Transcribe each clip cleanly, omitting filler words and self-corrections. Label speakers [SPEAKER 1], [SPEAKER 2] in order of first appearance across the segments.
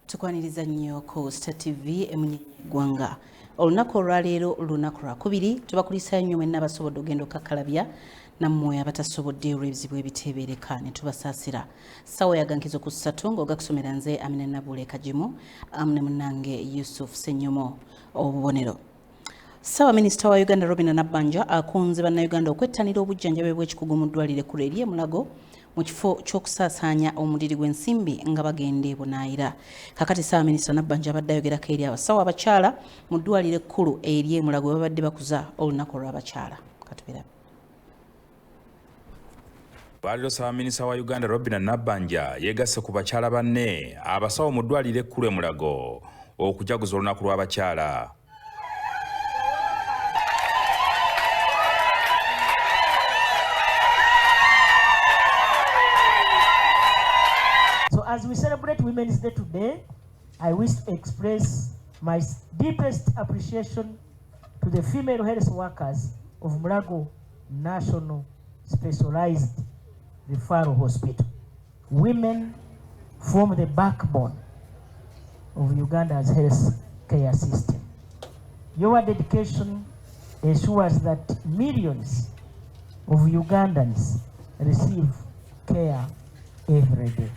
[SPEAKER 1] Tukwaniriza nnyo ku Ssatu TV emunyigwanga. Olunaku olwaleero lunaku lwakubiri tubakulisa nnyo mwenna abasobodde ogenda okakkalabya nammwe abatasobodde olw'ebizibu ebiteebereka ne tubasaasira. Ssaawa yagankizo ku Ssatu ng'ogakusomera nze Aminah Nabuule Kagimu ne munnange Yusuf Ssenyomo obubonero. Minisita wa Uganda Aminah Nabuule akunze bannayuganda okwettanira obujjanjabi bw'ekikugu mu ddwaliro ekkulu ery'e Mulago mu kifo ky'okusaasaanya omuliri gw'ensimbi nga bagenda ebunaayira. Kakati Minisita Nabuule abadde ayogerako eri abasawo abakyala mu ddwaliro ekkulu ery'e Mulago babadde bakuza olunaku olw'abakyala. Katubira.
[SPEAKER 2] Bwaliro Minisita wa Uganda Aminah Nabuule yeegasse ku bakyala banne abasawo mu ddwaliro ekkulu e Mulago okujaguza olunaku lw'abakyala.
[SPEAKER 3] So as we celebrate Women's Day today, I wish to express my deepest appreciation to the female health workers of Mulago National Specialized Referral Hospital. Women form the backbone of Uganda's health care system. Your dedication ensures that millions of Ugandans receive care every day.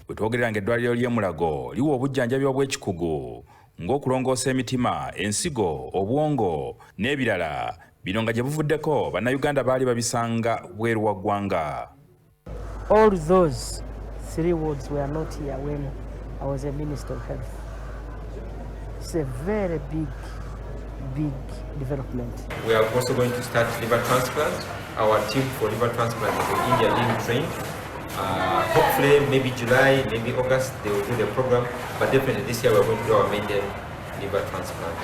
[SPEAKER 2] Bwetwogerera ng'eddwaliro ly'e Mulago liwa obujjanjabi obw'ekikugu ng'okulongoosa emitima, ensigo, obwongo n'ebirala. Bino nga gye buvuddeko bannayuganda baali babisanga bweru wa ggwanga.
[SPEAKER 3] All those three words were not here when I was a Minister of Health. It's a very big development.
[SPEAKER 4] We are also going to start liver transplant. Our team for liver transplant is in India being trained. Hopefully, maybe July, maybe August, they will do the program. But definitely this year we're going to do our maiden liver transplant.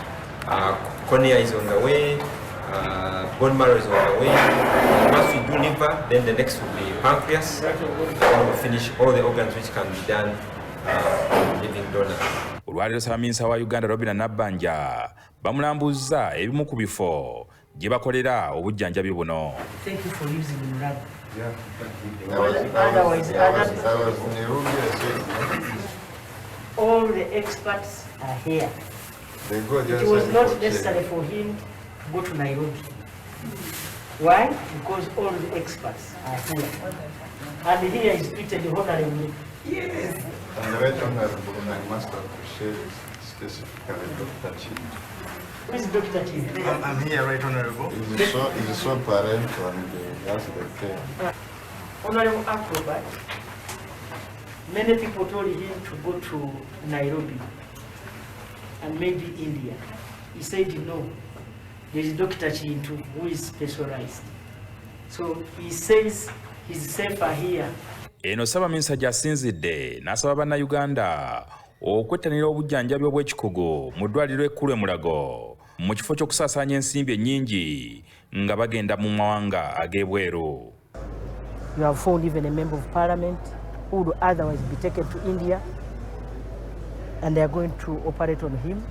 [SPEAKER 4] Cornea is on the way. Bone marrow is on the way. Once we do liver, then the next will be pancreas. And then we'll finish all the organs which can be done living donors.
[SPEAKER 2] Olwaliro Minisita wa Uganda Aminah Nabuule bamulambuzza ebimu ku bifo gye bakolera obujjanjabi buno.
[SPEAKER 3] Thank you for using Mulago.
[SPEAKER 5] Yeah.
[SPEAKER 3] Otherwise, all the experts are here. It was not necessary for him to go to Nairobi. Why? Because all the experts are here. And here is treated honorably. Yes.
[SPEAKER 5] And the right honorable, I must appreciate specifically Dr. Chief.
[SPEAKER 3] Who is Dr. Chief?
[SPEAKER 5] I'm here, right honorable. He's so parental and that's the thing.
[SPEAKER 3] Honorable Acrobat, many people told him to go to Nairobi and maybe India. He said no. There is Dr. Chintu who is specialized. So he says he's safer here.
[SPEAKER 2] Eno Minisita gy'asinzidde n'asaba bannayuganda okwettanira obujjanjabi obw'ekikugu mu ddwaliro ekkulu e Mulago mu kifo ky'okusaasaanya ensimbi ennyingi nga bagenda mu mawanga ag'ebweru.
[SPEAKER 3] You have found even a member of parliament who would otherwise be taken to India and they are going to operate on him.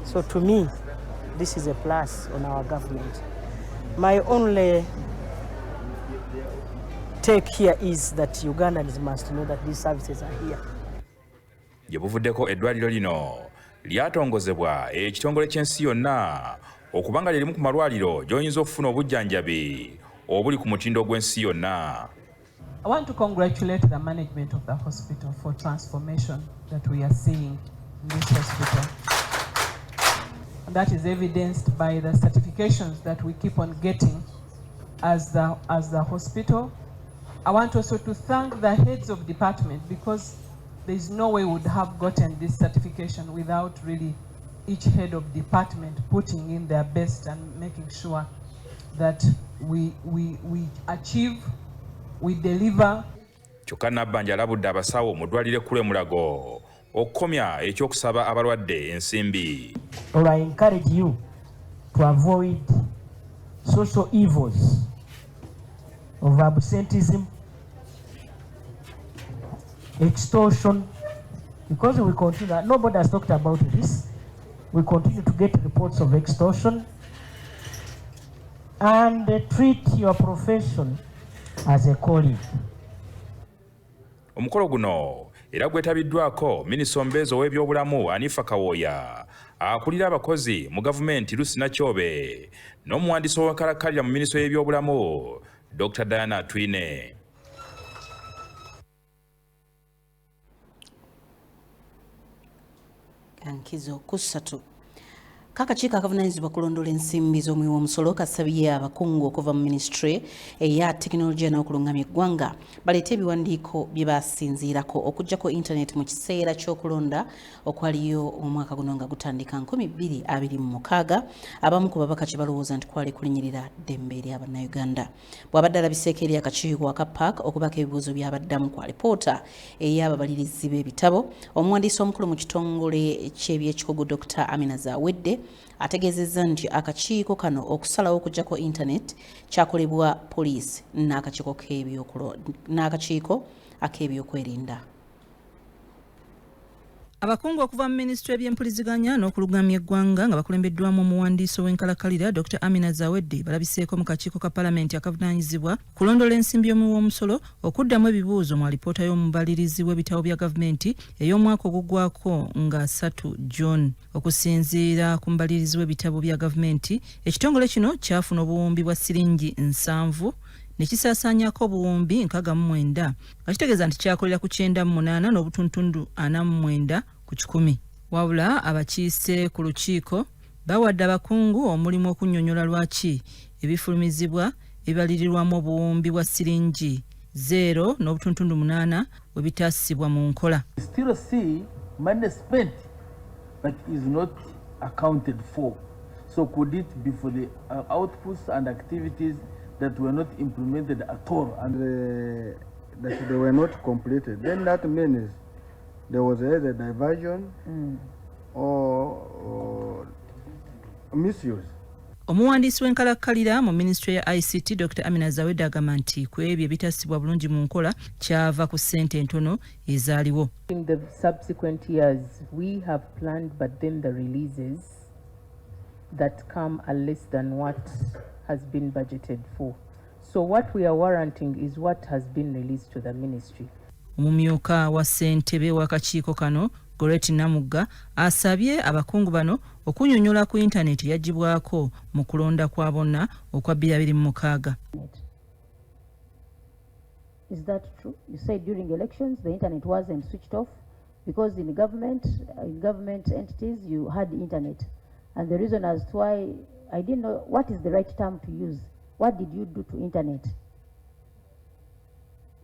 [SPEAKER 3] So to me, this is a plus on our government. My only take here is that Ugandans must know that these services are here.
[SPEAKER 2] Gye buvuddeko eddwaliro lino lyatongozebwa ekitongole ky'ensi yonna okuba nga lirimu ku malwaliro gy'oyinza okufuna obujjanjabi obuli ku mutindo gw'ensi yonna.
[SPEAKER 6] I want to congratulate the management of the hospital for transformation that we are seeing in this hospital. And that is evidenced by the certifications that we keep on getting as the hospital. I want also to thank the heads of department because there is no way we would have gotten this certification without really each head of department putting in their best and making sure that we achieve, we deliver.
[SPEAKER 2] Kyokka Nabuule alabudde abasawo mu ddwaliro ekkulu e Mulago okukomya ekyokusaba abalwadde ensimbi.
[SPEAKER 3] Or I encourage you to avoid social evils of absenteeism, extortion, because we continue, nobody has talked about this, we continue to get reports of extortion, and treat your profession as a calling.
[SPEAKER 2] Omukolo guno era gwetabiddwako minisita omubeezi ow'ebyobulamu Anifa Kawooya, akulira abakozi mu gavumenti Lucy Nakyobe, n'omuwandiisi ow'enkalakkalira mu minisitule y'ebyobulamu Dr. Diana Twine.
[SPEAKER 1] Ankizo ku Ssatu. Kakakiiko akavunaanyizibwa kulondoola ensimbi z'omuwi w'omusolo kasabye abakungu okuva mu minisitule eya tekinologiya n'okulungamya eggwanga baleete ebiwandiiko bye basinziirako okuggyako intaneti mu kiseera ky'okulonda okwaliyo omwaka guno nga gutandika 2026. Abamu ku babaka kye balowooza nti kwali kulinyirira ddembe eri Abannayuganda. Bw'abadde alabiseeko eri akakiiko aka PAC okubaka ebibuuzo by'abaddamu ku alipoota ey'ababalirizi b'ebitabo, omuwandiisi omukulu mu kitongole ky'ebyekikugu Dr. Aminah Nabuule ategeezezza nti akakiiko kano okusalawo okuggyako intaneti kyakolebwa poliisi n'akakiiko ak'ebyokwerinda.
[SPEAKER 7] Abakungu okuva mu minisitule by'empuliziganya n'okulungamya eggwanga nga bakulembeddwamu omuwandiisi w'enkalakkalira Dr. Aminah Nabuule balabiseeko mu kakiiko ka Paalamenti akavunaanyizibwa kulondoola ensimbi y'omuwi w'omusolo okuddamu ebibuuzo mu alipoota y'omubalirizi w'ebitabo bya gavumenti ey'omwaka oguggwaako nga Ssatu John. Okusinziira ku mubalirizi w'ebitabo bya gavumenti, ekitongole kino kyafuna obuwumbi bwa siringi 7 ne kisaasaanyako obuwumbi 69 nga kitegeeza nti kyakolera ku 98 n'obutuntundu 49 ku 100. Wabula abakiise ku lukiiko bawadde abakungu omulimu okunnyonnyola lwaki ebifulumizibwa ebibalirirwamu obuwumbi bwa siringi 0 n'obutuntundu 8 bwe bitassibwa mu nkola.
[SPEAKER 8] Still see money spent but is not accounted for. So could it be for the outputs and activities that were not implemented at all and
[SPEAKER 5] that they were not completed? Then that means there was either diversion or misuse.
[SPEAKER 7] Omuwandiisi w'enkalakkalira mu minisitule ya ICT Dr. Aminah Nabuule agamba nti ku ebyo ebitassibwa bulungi mu nkola kyava ku ssente entono ezaaliwo.
[SPEAKER 6] In the subsequent years, we have planned, but then the releases that come are less than what has been budgeted for. So what we are warranting is what has been released to the ministry.
[SPEAKER 7] Omumyuka wa ssentebe w'akakiiko kano Goreti Namugga asabye abakungu bano okunnyonnyola ku intaneti yaggibwako mu kulonda kwa bonna okwa 2026.
[SPEAKER 9] Is that true? You said during elections the internet wasn't switched off because in government entities you had internet, and the reason as to why I didn't know what is the right term to use. What did you do to internet?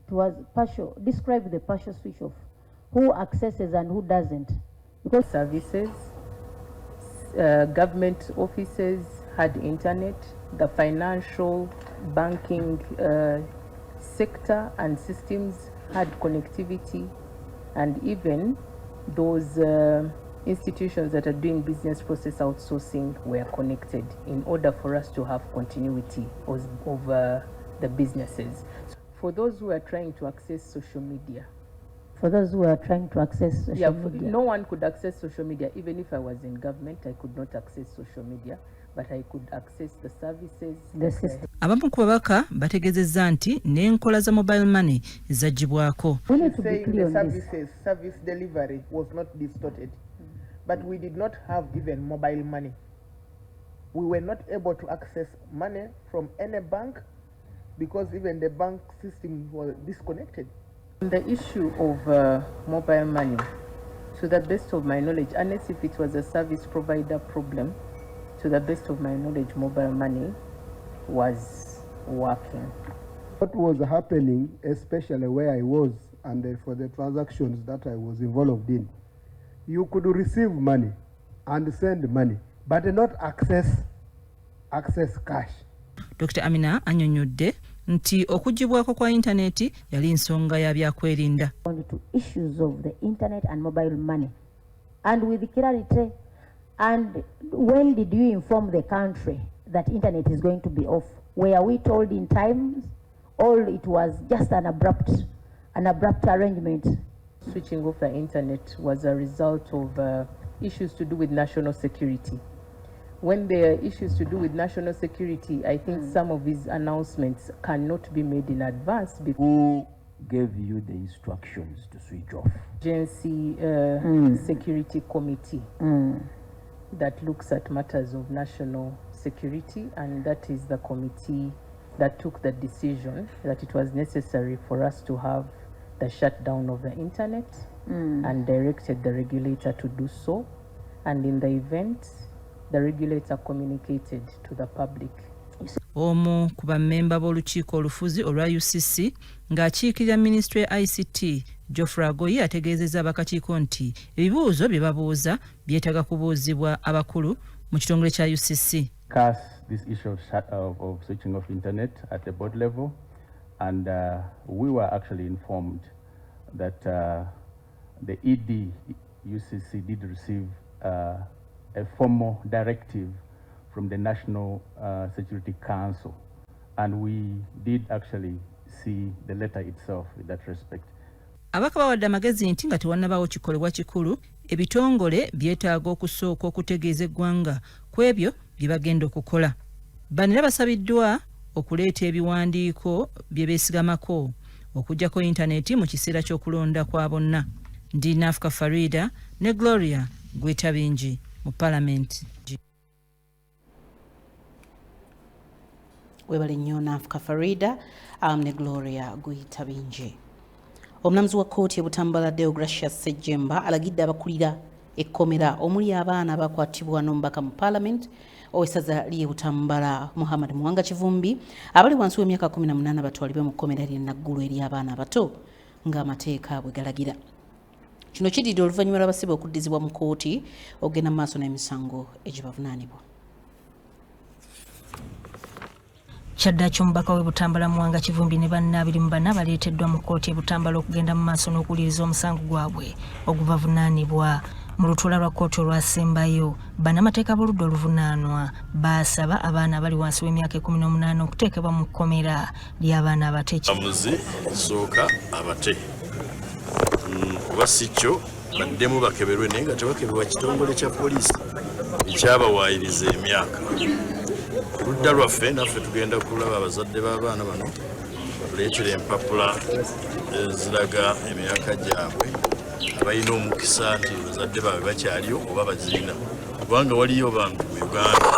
[SPEAKER 9] It was partial. Describe the partial switch off. Who accesses and who doesn't?
[SPEAKER 6] Because services, government offices had internet, the financial banking sector and systems had connectivity, and even those institutions that are doing business process outsourcing were connected in order for us to have continuity of the businesses. For those who are trying to access social media.
[SPEAKER 9] For those who are trying to access social media.
[SPEAKER 6] No one could access social media. Even if I was in government, I could not access social media, but I could access the services.
[SPEAKER 9] The system.
[SPEAKER 7] Abamu ku babaka bategeezezza nti n'enkola za mobile money zaggibwako.
[SPEAKER 9] We need to be clear on this.
[SPEAKER 10] Service delivery was not distorted. But we did not have even mobile money. We were not able to access money from any bank because even the bank system was disconnected.
[SPEAKER 6] The issue of mobile money, to the best of my knowledge, unless if it was a service provider problem, to the best of my knowledge, mobile money was working.
[SPEAKER 5] What was happening, especially where I was and for the transactions that I was involved in, you could receive money and send money, but not access cash.
[SPEAKER 7] Dr. Aminah annyonnyodde nti okuggibwako kwa intaneti yali nsonga ya byakwerinda.
[SPEAKER 9] On to issues of the internet and mobile money, and with clarity. And when did you inform the country that internet is going to be off? Were we told in time, or it was just an abrupt arrangement?
[SPEAKER 6] Switching off the internet was a result of issues to do with national security. When there are issues to do with national security, I think some of these announcements cannot be made in advance.
[SPEAKER 8] gave you the instructions to switch off?
[SPEAKER 6] Agency Security Committee that looks at matters of national security, and that is the committee that took the decision that it was necessary for us to have the shutdown of the internet and directed the regulator to do so. And in the event, the regulator communicated to the public.
[SPEAKER 7] Omu ku bammemba b'olukiiko olufuzi olwa UCC ng'akiikirira Ministry ya ICT Geoffrey Agoye ategeezezza abakakiiko nti ebibuuzo bye babuuza byetaaga kubuuzibwa abakulu mu kitongole kya UCC.
[SPEAKER 11] This issue of switching off internet at the board level, and we were actually informed that the ED UCC did receive a formal directive from the National Security Council, and we did actually see the letter itself in that respect.
[SPEAKER 7] Abaka bawadde amagezi nti nga tewannabaawo kikolebwa kikulu ebitongole byetaaga okusooka okutegeeza eggwanga ku ebyo bye bagenda okukola. Banera basabiddwa okuleeta ebiwandiiko bye beesigamako okuggyako intaneti mu kiseera ky'okulonda kwa bonna. Ndi Nafuka Farida ne Gloria Gwetabingi mu Parliament.
[SPEAKER 1] Webale nnyo Nafuka Farida ne Gloria Gwetabingi. Omulamuzi wa kkooti Butambala Deogracius Ssejjemba alagidde abakulira ekkomera omuli abaana abakwatibwa n'omubaka mu Parliament owessaza ly'e Butambala Muhammad Muwanga Kivumbi abali wansi w'emyaka 18 batwalibwe mu kkomera ly'e Naggulu ery'abaana abato ng'amateeka bwe galagira. Kino kididde oluvannyuma lw'abasibe okuddizibwa mu kkooti okugenda mu maaso n'emisango egibavunaanibwa.
[SPEAKER 12] Kyaddaaki omubaka w'e Butambala Muwanga Kivumbi ne banne 24 baleeteddwa mu kkooti e Butambala okugenda mu maaso n'okuwuliriza omusango gwabwe ogubavunaanibwa. Mu lutuula lwa kkooti olwasembayo, bannamateeka b'oludda oluvunaanwa baasaba abaana abali wansi w'emyaka 18 okuteekebwa mu kkomera ly'abaana abate.
[SPEAKER 13] Amuzi sooka abate kuba si kyo baddemu bakeberwe naye nga tebakebebwa kitongole kya poliisi ekyabawaayiriza emyaka. Ludda lwaffe naffe tugenda kulaba abazadde b'abaana bano tuleetere empapula eziraga emyaka gyabwe abalina omukisa nti bazadde baabwe bakyaliyo oba bazirina, kubanga waliyo bantu mu Uganda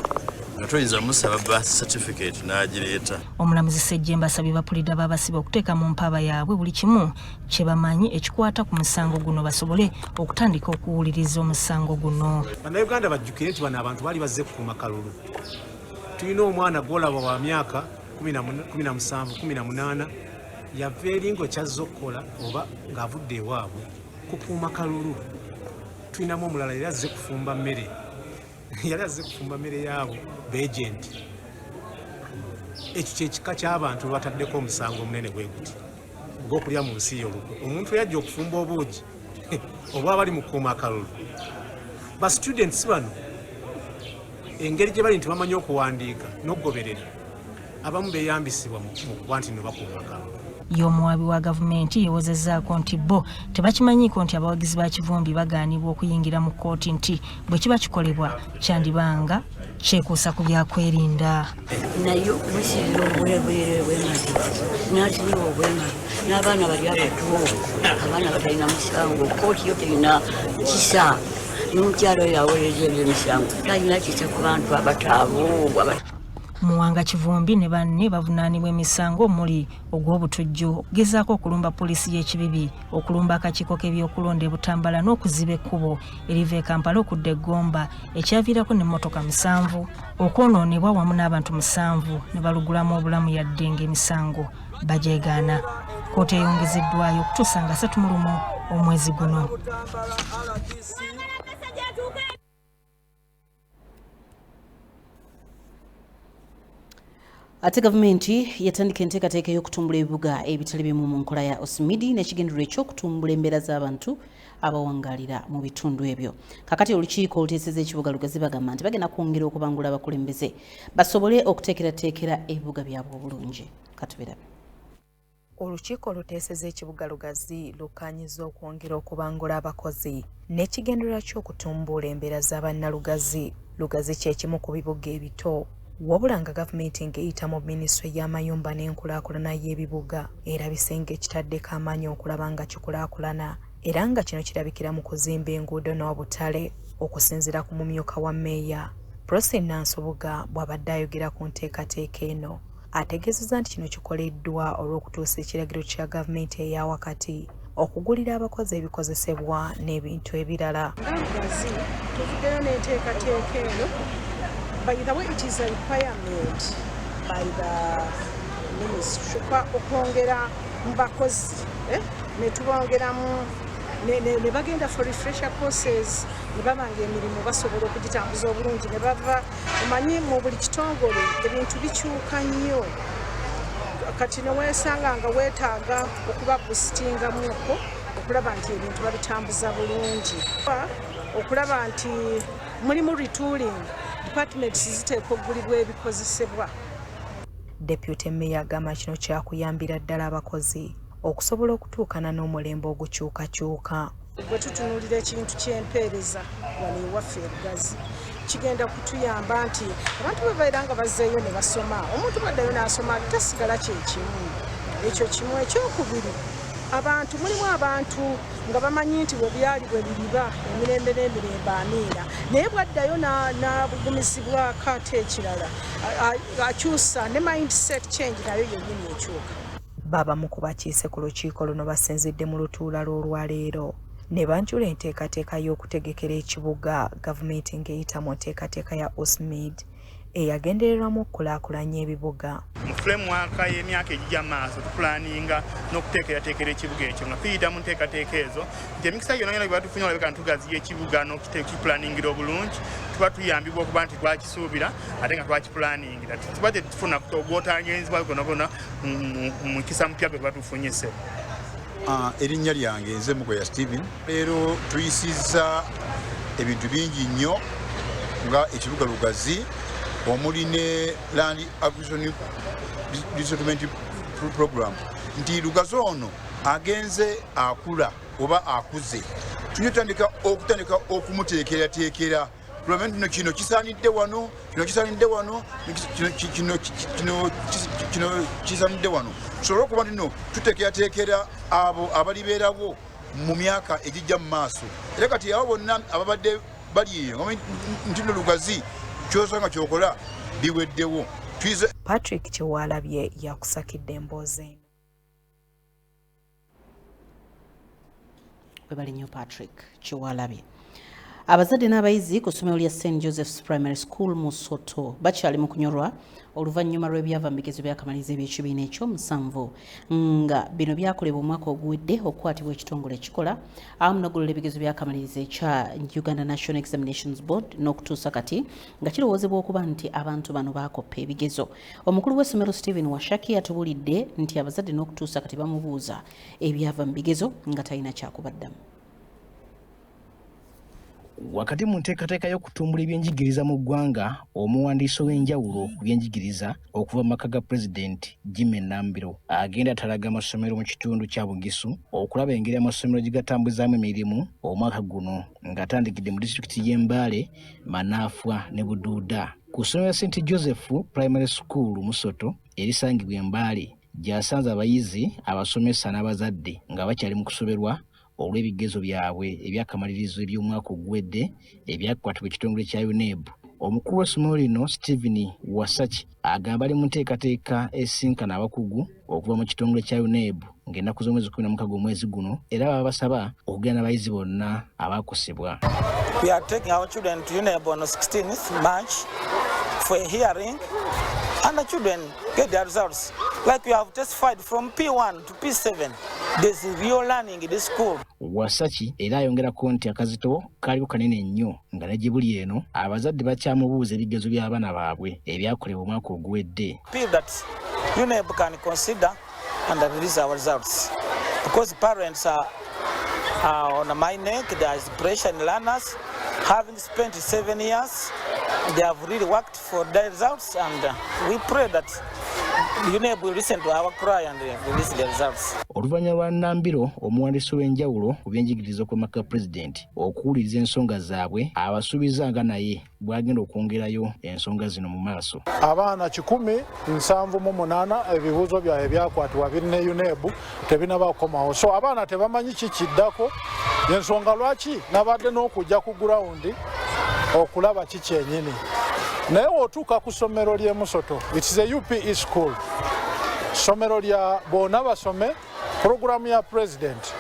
[SPEAKER 13] nga toyinza musaba birth certificate n'agireeta.
[SPEAKER 12] Omulamuzi Ssejjemba asabye bapulida babasiba okuteeka mu mpaaba yaabwe buli kimu kye bamanyi ekikwata ku musango guno basobole okutandika okuwuliriza omusango guno.
[SPEAKER 14] Bannayuganda bajjukire nti bano abantu baali bazze kukuuma kalulu. Tulina omwana gwolaba wa myaka 17-18 yava eringo kyazza okukola oba ng'avudde ewaabwe kukuuma kalulu. Tulinamu omulala yali azze kufumba mmere yali azze kufumba mmere yaabo beejenti. Ekyo kyekika ky'abantu bataddeko omusango omunene bwe guti gw'okulya mu nsi y'olukwe. Omuntu yajja okufumba obuugi oba abali mu kukuuma akalulu. Ba students bano engeri gye bali nti bamanyi okuwandiika n'okugoberera abamu beeyambisibwa mu kuba nti ne bakuuma akalulu.
[SPEAKER 12] Y'omuwabi wa gavumenti yewozezzaako nti bo tebakimanyiiko nti abawagizi ba Kivumbi bagaanibwa okuyingira mu kkooti nti bwe kiba kikolebwa kyandibanga kyekuusa ku byakwerinda.
[SPEAKER 15] Nayo musirira obwerere bw'emali n'atiriwo obwemali n'abaana bali abatuwo abaana batalina musango kkooti yo terina kisa n'omukyalo yaweereza ebyemisango talina kisa ku bantu abataabuubwa.
[SPEAKER 12] Muwanga Kivumbi ne banne bavunaanibwa emisango omuli ogw'obutujju, okugezaako okulumba poliisi y'ekibibi, okulumba akakiiko k'ebyokulonda e Butambala n'okuziba ekkubo eriva e Kampala okudda e Gomba ekyaviirako n'emmotoka 7 okwonoonebwa wamu n'abantu 7 ne balugulamu obulamu yadde ng'emisango bagyegaana. Kkooti eyongezeddwayo okutuusa nga 31 omwezi guno.
[SPEAKER 1] Ate gavumenti yatandika enteekateeka y'okutumbula ebibuga ebitali bimu mu nkola ya OSMIDI n'ekigendererwa eky'okutumbula embeera z'abantu abawangaalira mu bitundu ebyo. Kakati olukiiko oluteeseza ekibuga Lugazi bagamba nti bagenda kwongera okubangula abakulembeze basobole okuteekerateekera ebibuga byabwe obulungi. Katubirabe.
[SPEAKER 16] Olukiiko oluteeseza ekibuga Lugazi lukkaanyizza okwongera okubangula abakozi n'ekigendererwa ky'okutumbula embeera z'abannalugazi. Lugazi kye kimu ku bibuga ebito wabula nga gavumenti ng'eyita mu minisitule y'amayumba n'enkulaakulana y'ebibuga erabise ng'ekitaddeko amaanyi okulaba nga kikulaakulana era nga kino kirabikira mu kuzimba enguudo n'obutale okusinziira ku mumyuka wa mmeeya Prosper Nansobuga bw'abadde ayogera ku nteekateeka eno ategeezezza nti kino kikoleddwa olw'okutuusa ekiragiro kya gavumenti eya wakati okugulira abakozi ebikozesebwa n'ebintu ebirala.
[SPEAKER 17] Ngazi tuvuddeyo n'enteekateeka eno. By the way, it is a requirement by the ministry okwongera mu bakozi ne tubongeramu ne bagenda for refresher courses ne babanga emirimu basobola okugitambuza obulungi ne bava omanyi mu buli kitongole ebintu bikyuka nnyo kati ne weesanga nga weetaaga okuba boostingamuko okulaba nti ebintu babitambuza bulungi okulaba nti mulimu retooling departments ziteekwa okugulibwa ebikozesebwa.
[SPEAKER 16] Deputy Mayor agamba kino kyakuyambira ddala abakozi okusobola okutuukana n'omulembe ogukyukakyuka.
[SPEAKER 17] Bwe tutunuulira ekintu ky'empeereza wano ewaffe erugazi kigenda kutuyamba nti abantu bwe babeera nga bazzeeyo ne basoma omuntu bwaddayo n'asoma tasigala kyekimu ekyo kimu. Ekyokubiri abantu mulimu abantu nga bamanyi nti bwe byali bwe biriba emirembe n'emirembe amiira naye bwaddayo n'abugumizibwako ate ekirala akyusa ne mindset change nayo yennyini ekyuka.
[SPEAKER 16] Babamu ku bakiise ku lukiiko luno basinzidde mu lutuula lw'olwaleero ne banjula enteekateeka y'okutegekera ekibuga gavumenti ng'eyita mu nteekateeka ya USMID eyagendererwamu okukulaakulanya ebibuga.
[SPEAKER 18] Mu framework y'emyaka egijja maaso tupulaninga n'okuteekerateekera ekibuga ekyo nga tuyita mu nteekateeka ezo nti emikisa yonna yonna bwe batufunye olabika ntugaziya ekibuga n'okipulaningira obulungi tuba tuyambibwa okuba nti twakisuubira ate nga twakipulaningira tuba tetufuna ogwotangenzibwa gonagona mu mukisa mupya gwe batufunyise.
[SPEAKER 19] Erinnya lyange nze Mugoya Steven. Leero tuyisizza ebintu bingi nnyo nga ekibuga lugazi omuli ne Land Acquisition Resettlement Program nti lugazi ono agenze akula oba akuze tuyetandika okumuteekerateekera Gavumenti no kino kisaanidde wano kisaanidde wano tusobole okuba nti no tuteekerateekera abo abalibeerawo mu myaka egijja mu maaso era kati abo bonna ababadde bali eyo nti no lugazi kyosanga kyokola biweddewo.
[SPEAKER 16] Patrick Kyewalabye yakusakidde emboozi.
[SPEAKER 1] Webali nnyo Patrick Kyewalabye. Abazadde n'abayizi ku ssomero lya St. Joseph's Primary School mu Ssatu bakyali mu kunyolwa oluvannyuma lw'ebyava mu bigezo by'akamalirizo eby'ekibiina ekyomusanvu nga bino byakolebwa omwaka oguwedde okukwatibwa ekitongole ekikola awamu n'okulola ebigezo by'akamalirizo ekya Uganda National Examinations Board n'okutuusa kati nga kirowoozebwa okuba nti abantu bano baakoppa ebigezo. Omukulu w'essomero Stephen Washaki atubulidde nti abazadde n'okutuusa kati bamubuuza ebyava mu bigezo nga talina kyakubaddamu.
[SPEAKER 20] Wakati mu nteekateeka y'okutumbula ebyenjigiriza mu ggwanga omuwandiisi w'enjawulo ku byenjigiriza okuva mu maka ga pulezidenti Jimmy Nambiro agenda atalaga amasomero mu kitundu kya Bugisu okulaba engeri amasomero gye gatambuzaamu emirimu omwaka guno ng'atandikidde mu disitulikiti y'e Mbale, Manaafwa ne Buduuda. Ku ssomero St. Joseph Primary School mu Ssatu erisangibwa e Mbale gy'asanze abayizi abasomesa n'abazadde nga bakyali mu kusoberwa olw'ebigezo byabwe ebyakamalirizo eby'omwaka oguwedde ebyakwatibwa ekitongole kya UNEB. Omukulu w'essomero lino Stephen Wasaki agamba ali mu nteekateeka esinkana abakugu okuva mu kitongole kya UNEB ng'ennaku z'omwezi 16 omwezi guno era baba basaba okugenda n'abayizi bonna abaakosebwa.
[SPEAKER 21] We are taking our children to UNEB on the 16th March for a hearing and the children get their results. Like we have testified from P1 to P7, there's real learning in this school.
[SPEAKER 20] Wasaki era ayongerako nti akazito kaliko kanene nnyo nga ne Gibuli eno abazadde bakyamubuuza ebigezo by'abaana baabwe ebyakolebwa omwaka oguwedde.
[SPEAKER 21] Feel that UNEB can consider and release our results because parents are on my neck. There is pressure in learners. Having spent 7 years, they have really worked for their results, and we pray that UNEB will listen to our cry and release the results.
[SPEAKER 20] Oluvannyuma lwa Nambiro omuwandiisi w'enjawulo ku byenjigiriza kw'omaka pulezidenti okuwuliriza ensonga zaabwe abasuubizanga naye bw'agenda okwongerayo ensonga zino mu maaso.
[SPEAKER 4] Abaana 178 ebibuuzo byabwe byakwatibwa biri ne UNEB tebinaba kukomawo. So abaana tebamanyi kikiddako ensonga lwaki nabadde n'okujja ku gurawundi okulaba kikyenyini. Naye otuuka ku ssomero ly'e Musoto, it is a UPE school. Ssomero lya bonna basome, programu ya president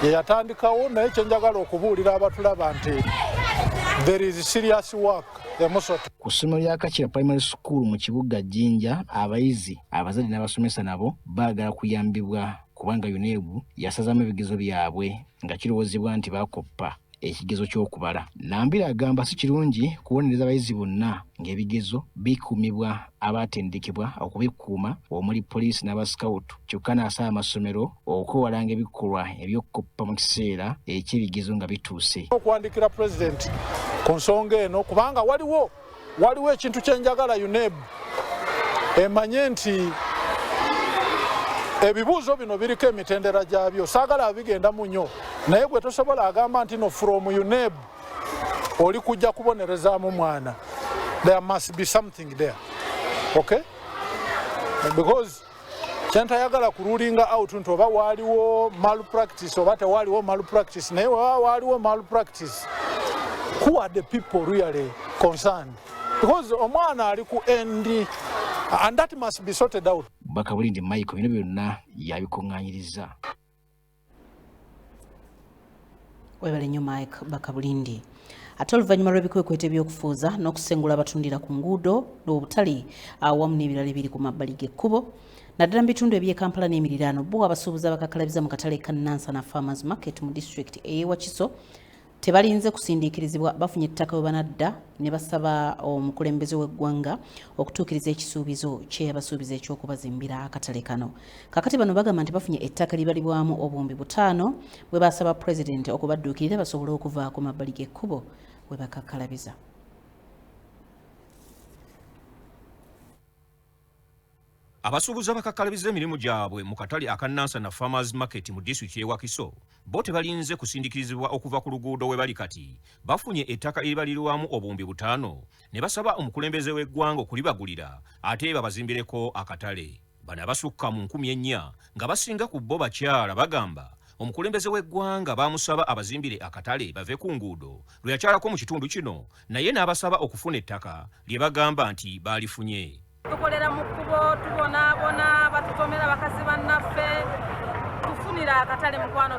[SPEAKER 4] ye yatandikawo, naye kyenjagala okubuulira abatulaba nti there is serious work e Musoto.
[SPEAKER 20] Ku ssomero lya Kakira Primary School mu kibuga Jinja, abayizi, abazadde n'abasomesa nabo baagala kuyambibwa kubanga UNEB yasazaamu ebigezo byabwe nga kirowoozebwa nti bakoppa ekigezo ky'okubala. Nambira agamba si kirungi kubonereza abayizi bonna ng'ebigezo bikuumibwa abatendekebwa okubikuuma omuli poliisi n'abasikawutu. Kyokka n'asaba amasomero okwewalanga ebikolwa eby'okukoppa mu kiseera eky'ebigezo nga bituuse.
[SPEAKER 4] Okuwandikira pulezidenti ku nsonga eno kubanga waliwo ekintu kyenjagala UNEB emanye nti ebibuuzo bino biriko emitendera gyabyo, saagala abigenda mu nnyo, naye gwe tosobola agamba nti no from UNEB oli kujja kubonerezaamu mwana. There must be something there, okay? Because kyentayagala ku ruling out nti oba waaliwo malpractice oba tewaaliwo malpractice, naye waaliwo malpractice, who are the people really concerned? Because omwana ali ku endi and that must be sorted out.
[SPEAKER 20] Bakabulindi Michael bino byonna yabikuŋŋaanyiriza.
[SPEAKER 1] Webale nnyo Mike Bakabulindi. Ate oluvannyuma lw'ebikwekweto eby'okufuuza n'okusengula abatundira ku nguudo n'obutale awamu n'ebirala ebiri ku mabbali g'ekkubo naddala mu bitundu eby'e Kampala n'emiriraano bo abasuubuzi abakakalabiza mu katale ka Nansana Farmers Market mu district ey'e Wakiso tebalinze kusindiikirizibwa bafunye ettaka we banadda ne basaba omukulembeze w'eggwanga okutuukiriza ekisuubizo kye yabasuubiza eky'okubazimbira akatale kano. Kakati bano bagamba nti bafunye ettaka libalibwamu obuwumbi 5 bwe basaba pulezidenti okubadduukirira basobole okuva ku mabbali g'ekkubo we bakakalabiza.
[SPEAKER 22] Abasuubuzi abakakalabiza emirimu gyabwe mu katale aka Nansana Farmers Market mu district y'e Wakiso bo tebalinze kusindikirizibwa okuva ku luguudo we bali kati bafunye ettaka eribalirwamu obuwumbi 5 ne basaba omukulembeze w'eggwanga okulibagulira ate babazimbireko akatale. Bano abasukka mu 4,000 nga basinga ku bo bakyala bagamba omukulembeze w'eggwanga bamusaba abazimbire akatale bave ku nguudo lwe yakyalako mu kitundu kino naye n'abasaba okufuna ettaka lye bagamba nti baalifunye.
[SPEAKER 23] Tukolera mu kkubo tubonaabona batutomera bakazi bannaffe tufunira akatale mukwano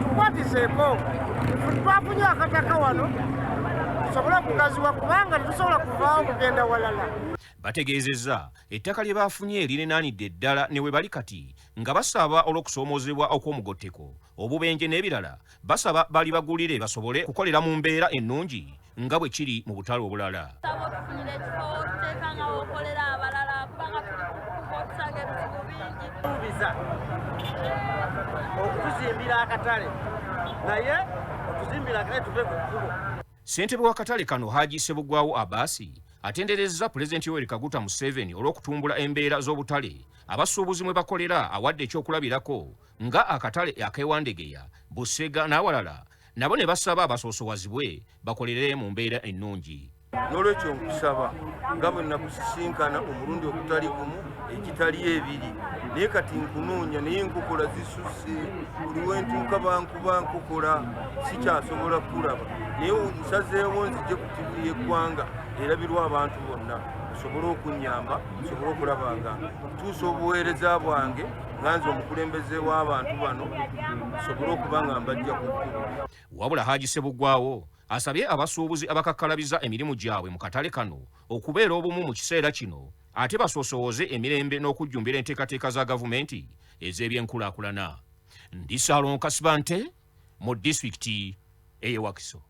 [SPEAKER 24] tukwatiseeko twafunye akataka wano tusobole okugaziwa kubanga tetusobola kuvaawo kugenda walala.
[SPEAKER 22] Bategeezezza ettaka lye baafunye lirinaanidde ddala ne we bali kati nga basaba olw'okusoomoozebwa okw'omugotteko obubenje n'ebirala basaba bali bagulire basobole kukolera mu mbeera ennungi nga bwe kiri mu butale obulala.
[SPEAKER 24] Okutuzimbira akatale naye otuzimbira akatale tuve ku kkubo.
[SPEAKER 22] Ssentebe w'akatale kano Haji Ssebugwawo Abasi atenderezza Pulezidenti Yoweri Kaguta Museveni olw'okutumbula embeera z'obutale abasuubuzi mwe bakolera awadde ekyokulabirako nga akatale ak'ewandegeya Busega n'awalala nabo ne basaba abasoosowazibwe bakolere mu mbeera ennungi.
[SPEAKER 25] N'olwekyo nkusaba nga bwe nakusisinkana omulundi okutali gumu ekitali ebiri naye kati nkunoonya naye enkokola zisusse buli wentuuka bankuba nkokola sikyasobola kulaba naye nsazeewo nzije ku TV y'eggwanga erabirwa abantu bonna osobole okunnyamba osobole okulaba nga tuusa obuweereza bwange nga nze omukulembeze w'abantu bano osobole okuba nga mbajja ku kkubo.
[SPEAKER 22] Wabula Haji Ssebugwawo asabye abasuubuzi abakakalabiza emirimu gyabwe mu katale kano okubeera obumu mu kiseera kino ate basoosooze emirembe n'okujjumbira enteekateeka za gavumenti ez'ebyenkulaakulana. Ndi Salon Kasibante mu disitulikiti ey'e Wakiso.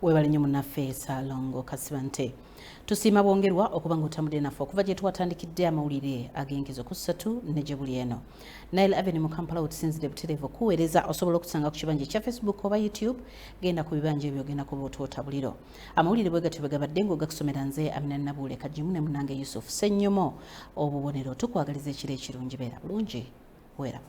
[SPEAKER 1] webale nnyo munnaffe Salongo Kasibante. Tusiima bwongerwa okuba ng'otambudde naffe okuva gye twatandikidde amawulire ag'enkizo ku Ssatu ne gye buli eno. Nile Avenue mu Kampala otusinzidde butereevu okuweereza osobola okusanga ku kibanja kya Facebook oba YouTube, genda ku bibanja ebyo ogenda kuba otwotabuliro. Amawulire bwe gatyo bwe gabadde ng'ogakusomera nze Aminah Nabuule Kagimu ne munnange Yusuf Ssenyomo. Obubonero tukwagaliza ekiro ekirungi, beera bulungi, weera.